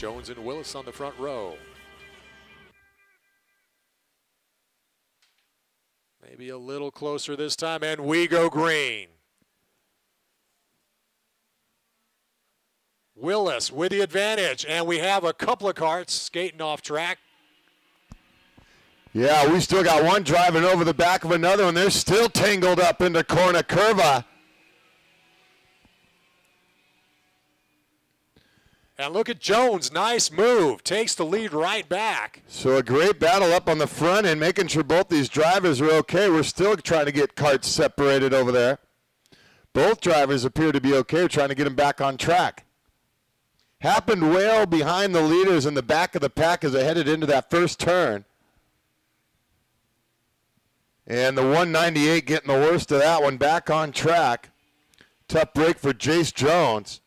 Jones and Willis on the front row. Maybe a little closer this time, and we go green. Willis with the advantage, and we have a couple of karts skating off track. Yeah, we still got one driving over the back of another, and they're still tangled up into corner curva. And look at Jones, nice move, takes the lead right back. So a great battle up on the front and making sure both these drivers are okay. We're still trying to get karts separated over there. Both drivers appear to be okay. We're trying to get them back on track. Happened well behind the leaders in the back of the pack as they headed into that first turn. And the 198 getting the worst of that one, back on track. Tough break for Jace Jones.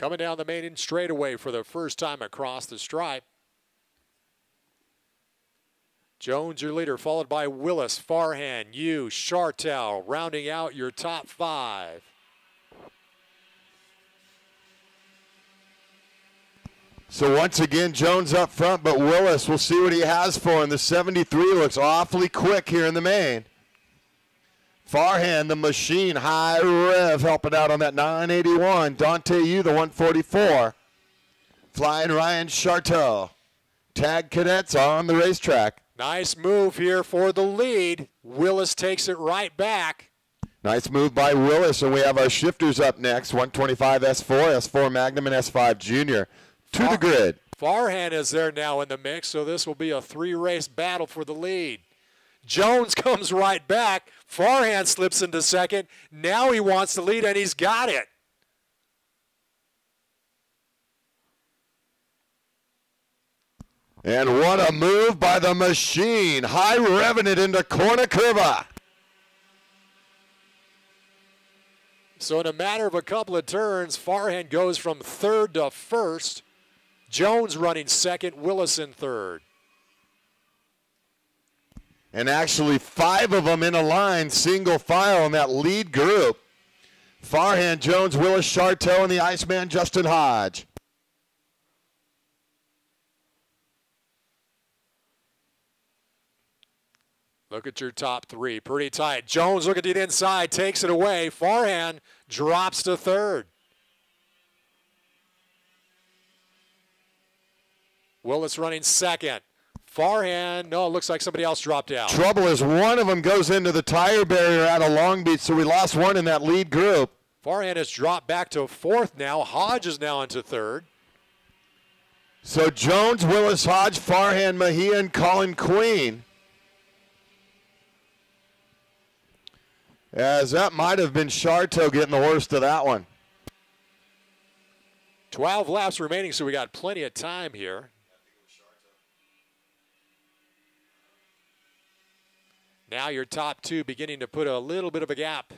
Coming down the main straightaway for the first time across the stripe. Jones, your leader, followed by Willis, Farhan, you, Chartel, rounding out your top five. So once again, Jones up front, but Willis, we'll see what he has for him. The 73 looks awfully quick here in the main. Farhan, the machine, high rev, helping out on that 981. Dante Yu, the 144. Flying Ryan Chartel. Tag Cadets on the racetrack. Nice move here for the lead. Willis takes it right back. Nice move by Willis, and we have our shifters up next. 125 S4, S4 Magnum, and S5 Junior. To the grid. Farhan is there now in the mix, so this will be a three-race battle for the lead. Jones comes right back. Farhan slips into second. Now he wants the lead, and he's got it. And what a move by the machine. High revving it into corner curva. So in a matter of a couple of turns, Farhan goes from third to first. Jones running second, Willis in third. And actually 5 of them in a line, single file in that lead group. Farhan, Jones, Willis, Chartel, and the Iceman, Justin Hodge. Look at your top three, pretty tight. Jones looking to the inside, takes it away. Farhan drops to third. Willis running second. Farhan, no, it looks like somebody else dropped out. Trouble is one of them goes into the tire barrier out of Long Beach, so we lost one in that lead group. Farhan has dropped back to fourth now. Hodge is now into third. So Jones, Willis, Hodge, Farhan, Mejia, and Colin Queen. As that might have been Charto getting the worst of that one. 12 laps remaining, so we got plenty of time here. Now your top two beginning to put a little bit of a gap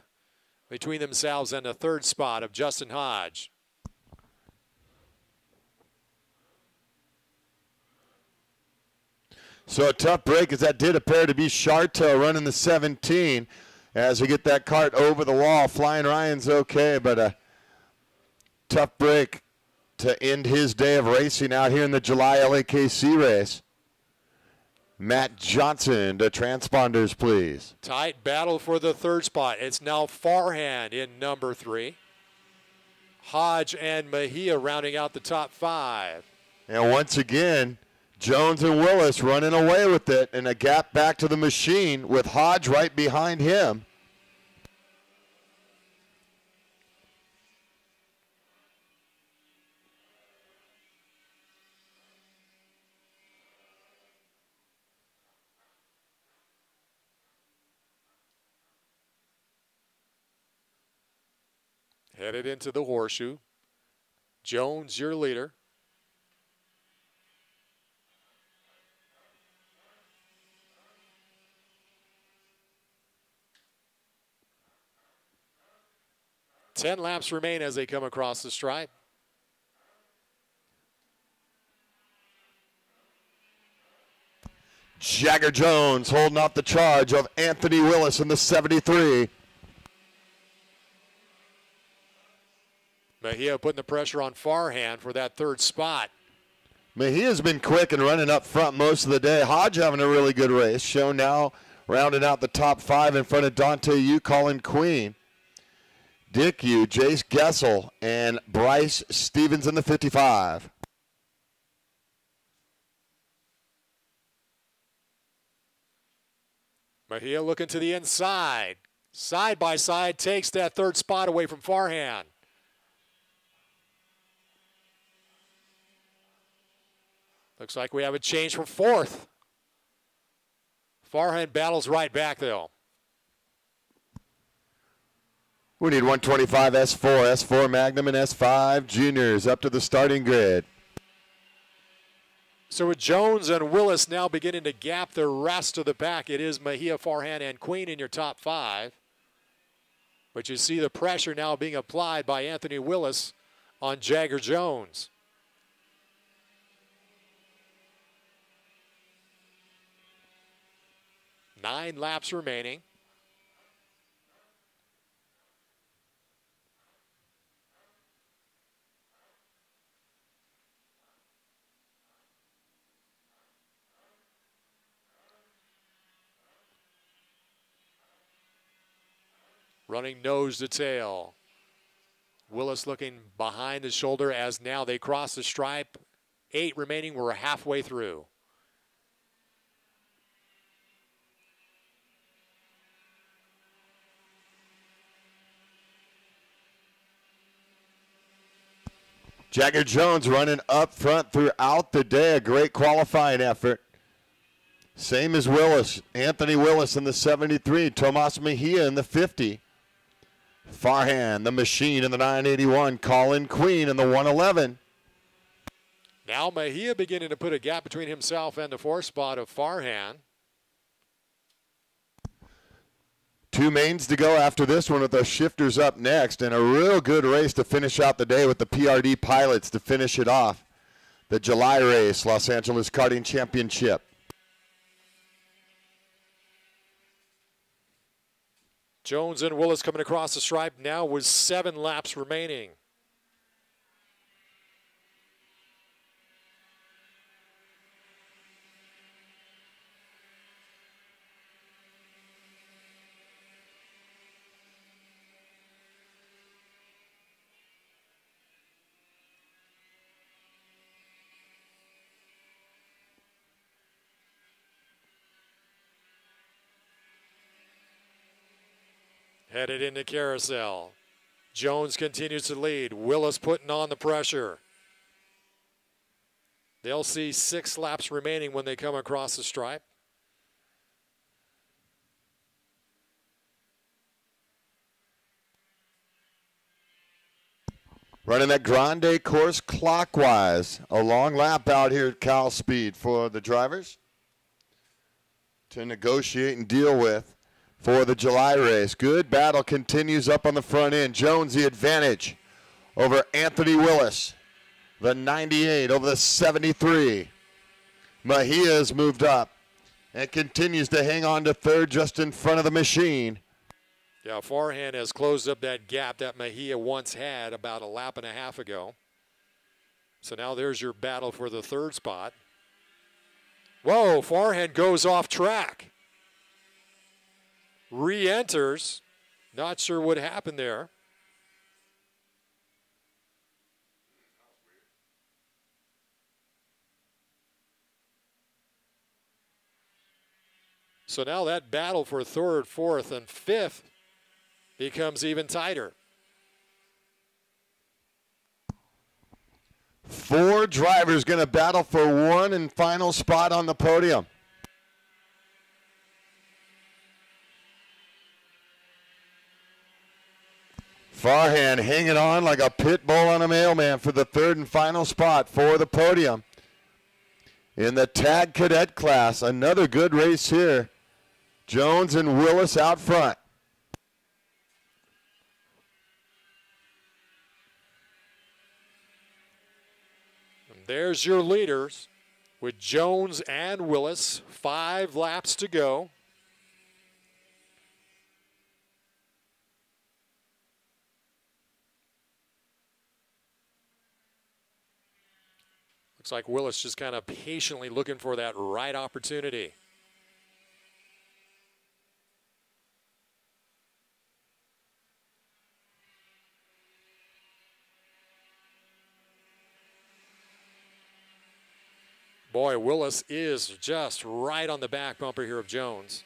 between themselves and the third spot of Justin Hodge. So a tough break, as that did appear to be Charto running the 17 as we get that kart over the wall. Flying Ryan's okay, but a tough break to end his day of racing out here in the July LAKC race. Matt Johnson to transponders, please. Tight battle for the third spot. It's now Farhan in number 3. Hodge and Mejia rounding out the top 5. And once again, Jones and Willis running away with it, and a gap back to the machine with Hodge right behind him. Headed into the horseshoe. Jones, your leader. Ten laps remain as they come across the stripe. Jagger Jones holding off the charge of Anthony Willis in the 73. Mejia putting the pressure on Farhan for that third spot. Mejia's been quick and running up front most of the day. Hodge having a really good race. Show now rounding out the top 5 in front of Dante Yu, Colin Queen, Dick Yu, Jace Gessel, and Bryce Stevens in the 55. Mejia looking to the inside. Side by side takes that third spot away from Farhan. Looks like we have a change for fourth. Farhan battles right back, though. We need 125 S4, S4 Magnum, and S5 Juniors up to the starting grid. So with Jones and Willis now beginning to gap the rest of the pack, it is Mejia, Farhan, and Queen in your top 5. But you see the pressure now being applied by Anthony Willis on Jagger Jones. Nine laps remaining. Running nose to tail. Willis looking behind the shoulder as now they cross the stripe. 8 remaining. We're halfway through. Jagger Jones running up front throughout the day. A great qualifying effort. Same as Willis. Anthony Willis in the 73. Tomas Mejia in the 50. Farhan, the machine, in the 981. Colin Queen in the 111. Now Mejia beginning to put a gap between himself and the 4th spot of Farhan. 2 mains to go after this one with those shifters up next, and a real good race to finish out the day with the PRD pilots to finish it off. The July race, Los Angeles Karting Championship. Jones and Willis coming across the stripe now with 7 laps remaining. Headed into carousel. Jones continues to lead. Willis putting on the pressure. They'll see 6 laps remaining when they come across the stripe. Running that Grande course clockwise. A long lap out here at Cal Speed for the drivers to negotiate and deal with for the July race. Good battle continues up on the front end. Jones the advantage over Anthony Willis. The 98 over the 73. Mejia's moved up and continues to hang on to 3rd just in front of the machine. Yeah, Farhan has closed up that gap that Mejia once had about a lap and a half ago. So now there's your battle for the 3rd spot. Whoa, Farhan goes off track. Re-enters. Not sure what happened there. So now that battle for 3rd, 4th, and 5th becomes even tighter. 4 drivers going to battle for 1 and final spot on the podium. Farhan hanging on like a pit bull on a mailman for the 3rd and final spot for the podium. In the TAG Cadet class, another good race here. Jones and Willis out front. And there's your leaders with Jones and Willis. 5 laps to go. Looks like Willis just kind of patiently looking for that right opportunity. Boy, Willis is just right on the back bumper here of Jones.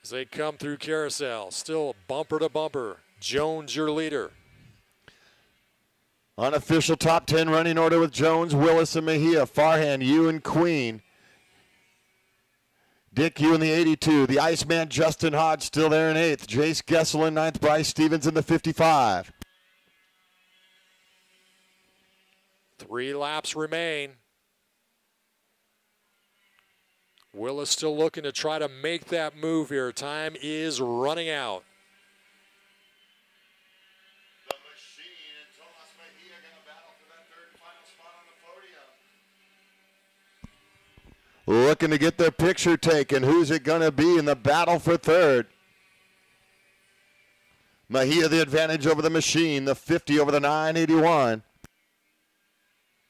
As they come through carousel, still bumper to bumper. Jones, your leader. Unofficial top 10 running order with Jones, Willis, and Mejia. Farhan, you and Queen. Dick, you in the 82. The Iceman, Justin Hodge, still there in 8th. Jace Gessel in 9th. Bryce Stevens in the 55. 3 laps remain. Willis still looking to try to make that move here. Time is running out. The Machine and Tomas Mejia going to battle for that 3rd and final spot on the podium. Looking to get their picture taken. Who's it going to be in the battle for 3rd? Mejia the advantage over the Machine. The 50 over the 981.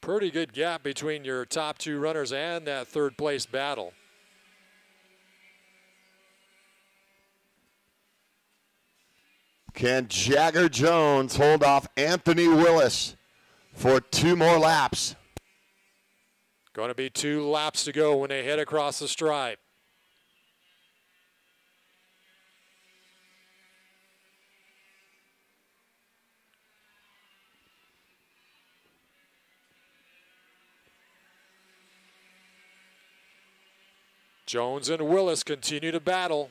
Pretty good gap between your top 2 runners and that 3rd place battle. Can Jagger Jones hold off Anthony Willis for 2 more laps? Going to be 2 laps to go when they head across the stripe. Jones and Willis continue to battle.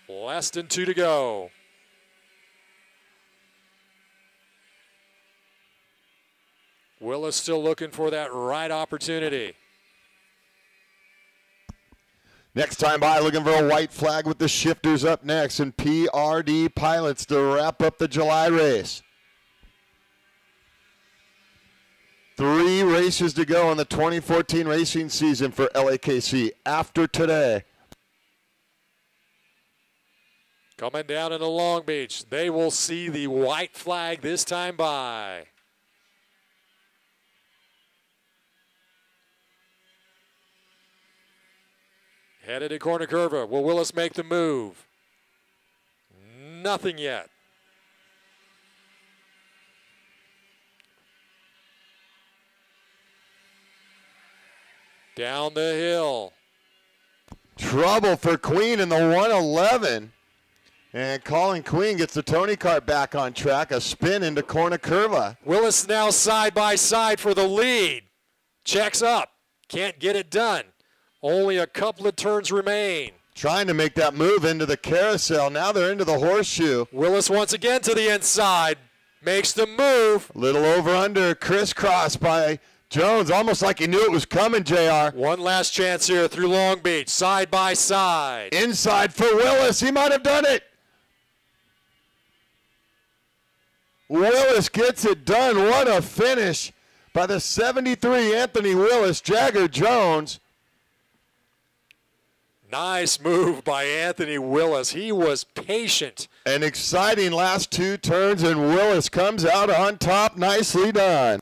Less than 2 to go. Willis still looking for that right opportunity. Next time by, looking for a white flag with the shifters up next, and PRD Pilots to wrap up the July race. 3 races to go in the 2014 racing season for LAKC after today. Coming down into Long Beach, they will see the white flag this time by. Headed to corner curva. Will Willis make the move? Nothing yet. Down the hill. Trouble for Queen in the 111. And Colin Queen gets the Tony Kart back on track. A spin into corner curva. Willis now side by side for the lead. Checks up. Can't get it done. Only a couple of turns remain. Trying to make that move into the carousel. Now they're into the horseshoe. Willis once again to the inside. Makes the move. Little over under. Crisscross by Jones. Almost like he knew it was coming, JR. One last chance here through Long Beach. Side by side. Inside for Willis. He might have done it. Willis gets it done. What a finish by the 73 Anthony Willis. Jagger Jones. Nice move by Anthony Willis. He was patient. An exciting last 2 turns, and Willis comes out on top. Nicely done.